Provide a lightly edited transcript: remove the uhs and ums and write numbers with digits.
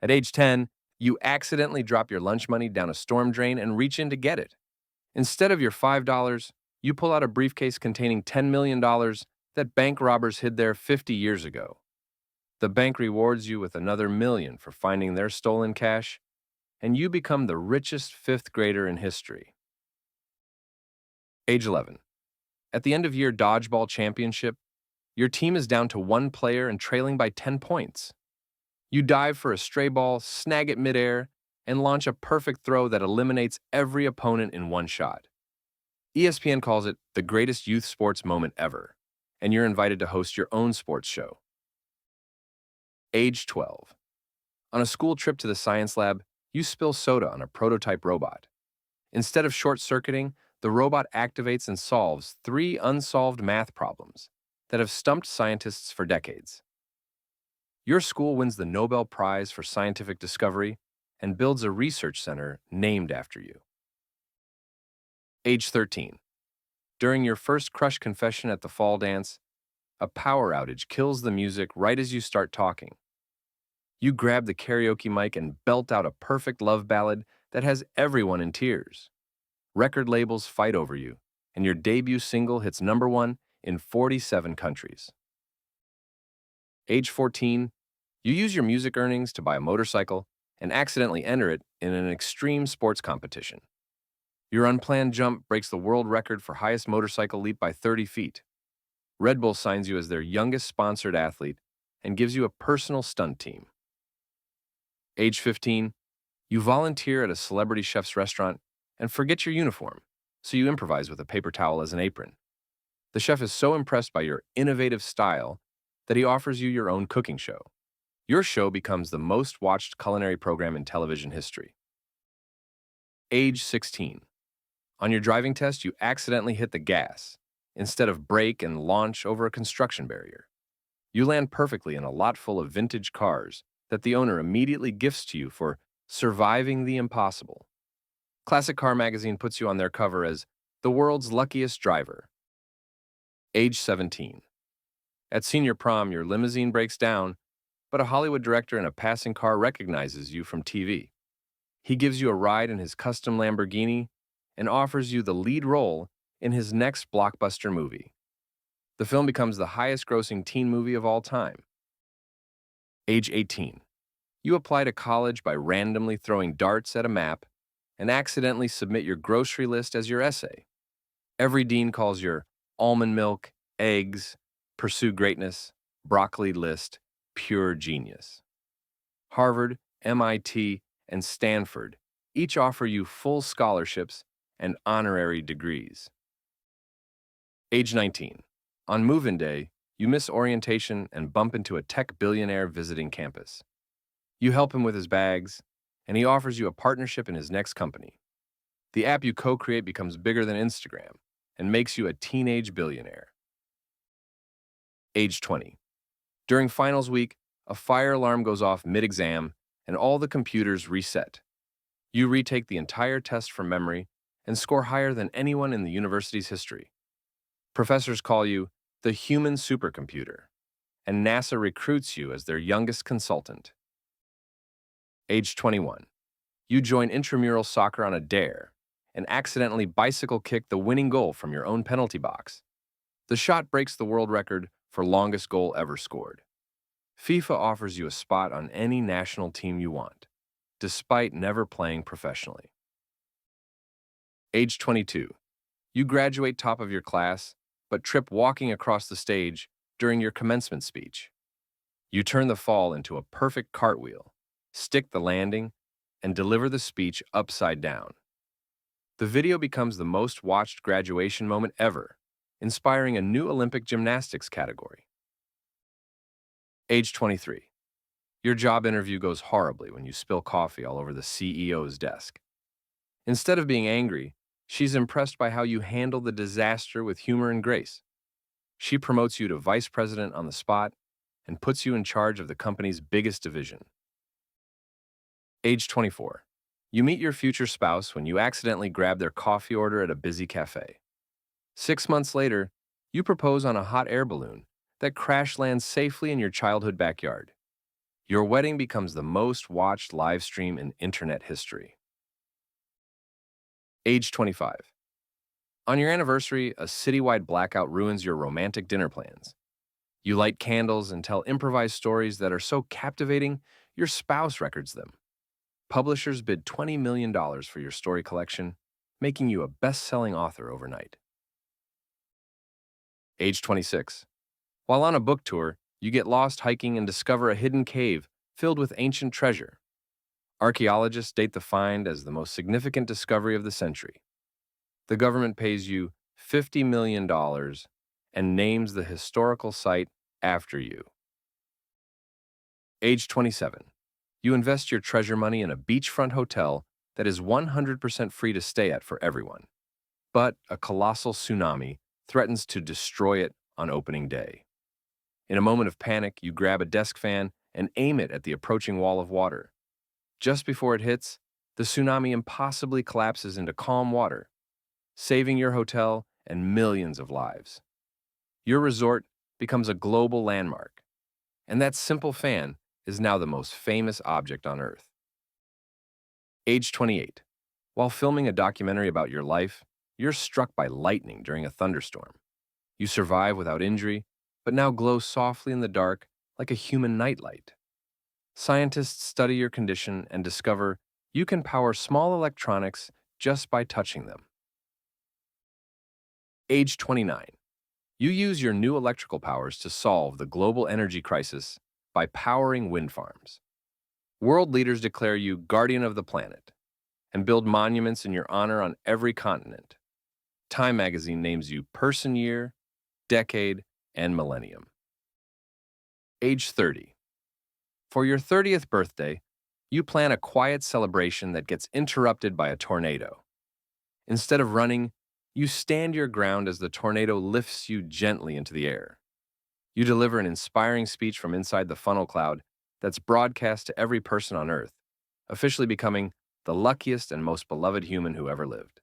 At age 10, you accidentally drop your lunch money down a storm drain and reach in to get it. Instead of your $5, you pull out a briefcase containing $10 million that bank robbers hid there 50 years ago. The bank rewards you with another million for finding their stolen cash, and you become the richest fifth grader in history. Age 11. At the end of your dodgeball championship, your team is down to one player and trailing by 10 points. You dive for a stray ball, snag it midair, and launch a perfect throw that eliminates every opponent in one shot. ESPN calls it the greatest youth sports moment ever, and you're invited to host your own sports show. Age 12. On a school trip to the science lab, you spill soda on a prototype robot. Instead of short-circuiting, the robot activates and solves three unsolved math problems that have stumped scientists for decades. Your school wins the Nobel Prize for Scientific Discovery and builds a research center named after you. Age 13. During your first crush confession at the fall dance, a power outage kills the music right as you start talking. You grab the karaoke mic and belt out a perfect love ballad that has everyone in tears. Record labels fight over you, and your debut single hits #1 in 47 countries. Age 14, you use your music earnings to buy a motorcycle and accidentally enter it in an extreme sports competition. Your unplanned jump breaks the world record for highest motorcycle leap by 30 feet. Red Bull signs you as their youngest sponsored athlete and gives you a personal stunt team. Age 15, you volunteer at a celebrity chef's restaurant and forget your uniform, so you improvise with a paper towel as an apron. The chef is so impressed by your innovative style that he offers you your own cooking show. Your show becomes the most watched culinary program in television history. Age 16. On your driving test, you accidentally hit the gas instead of brake and launch over a construction barrier. You land perfectly in a lot full of vintage cars that the owner immediately gifts to you for surviving the impossible. Classic Car magazine puts you on their cover as the world's luckiest driver. Age 17. At senior prom, your limousine breaks down, but a Hollywood director in a passing car recognizes you from TV. He gives you a ride in his custom Lamborghini and offers you the lead role in his next blockbuster movie. The film becomes the highest-grossing teen movie of all time. Age 18. You apply to college by randomly throwing darts at a map and accidentally submit your grocery list as your essay. Every dean calls your almond milk, eggs, pursue greatness, broccoli list pure genius. Harvard, MIT, and Stanford each offer you full scholarships and honorary degrees. Age 19. On move-in day, you miss orientation and bump into a tech billionaire visiting campus. You help him with his bags, and he offers you a partnership in his next company. The app you co-create becomes bigger than Instagram and makes you a teenage billionaire. Age 20. During finals week, a fire alarm goes off mid-exam and all the computers reset. You retake the entire test from memory and score higher than anyone in the university's history. Professors call you the human supercomputer, and NASA recruits you as their youngest consultant. Age 21. You join intramural soccer on a dare and accidentally bicycle kick the winning goal from your own penalty box. The shot breaks the world record for longest goal ever scored. FIFA offers you a spot on any national team you want, despite never playing professionally. Age 22. You graduate top of your class, but trip walking across the stage during your commencement speech. You turn the fall into a perfect cartwheel, stick the landing, and deliver the speech upside down. The video becomes the most watched graduation moment ever, inspiring a new Olympic gymnastics category. Age 23. Your job interview goes horribly when you spill coffee all over the CEO's desk. Instead of being angry, she's impressed by how you handle the disaster with humor and grace. She promotes you to vice president on the spot and puts you in charge of the company's biggest division. Age 24. You meet your future spouse when you accidentally grab their coffee order at a busy cafe. 6 months later, you propose on a hot air balloon that crash lands safely in your childhood backyard. Your wedding becomes the most watched live stream in internet history. Age 25. On your anniversary, a citywide blackout ruins your romantic dinner plans. You light candles and tell improvised stories that are so captivating, your spouse records them. Publishers bid $20 million for your story collection, making you a best-selling author overnight. Age 26. While on a book tour, you get lost hiking and discover a hidden cave filled with ancient treasure. Archaeologists date the find as the most significant discovery of the century. The government pays you $50 million and names the historical site after you. Age 27. You invest your treasure money in a beachfront hotel that is 100% free to stay at for everyone. But a colossal tsunami threatens to destroy it on opening day. In a moment of panic, you grab a desk fan and aim it at the approaching wall of water. Just before it hits, the tsunami impossibly collapses into calm water, saving your hotel and millions of lives. Your resort becomes a global landmark, and that simple fan is now the most famous object on Earth. Age 28. While filming a documentary about your life, you're struck by lightning during a thunderstorm. You survive without injury, but now glow softly in the dark like a human nightlight. Scientists study your condition and discover you can power small electronics just by touching them. Age 29. You use your new electrical powers to solve the global energy crisis by powering wind farms. World leaders declare you guardian of the planet and build monuments in your honor on every continent. Time magazine names you Person Year, Decade, and Millennium. Age 30. For your 30th birthday, you plan a quiet celebration that gets interrupted by a tornado. Instead of running, you stand your ground as the tornado lifts you gently into the air. You deliver an inspiring speech from inside the funnel cloud that's broadcast to every person on Earth, officially becoming the luckiest and most beloved human who ever lived.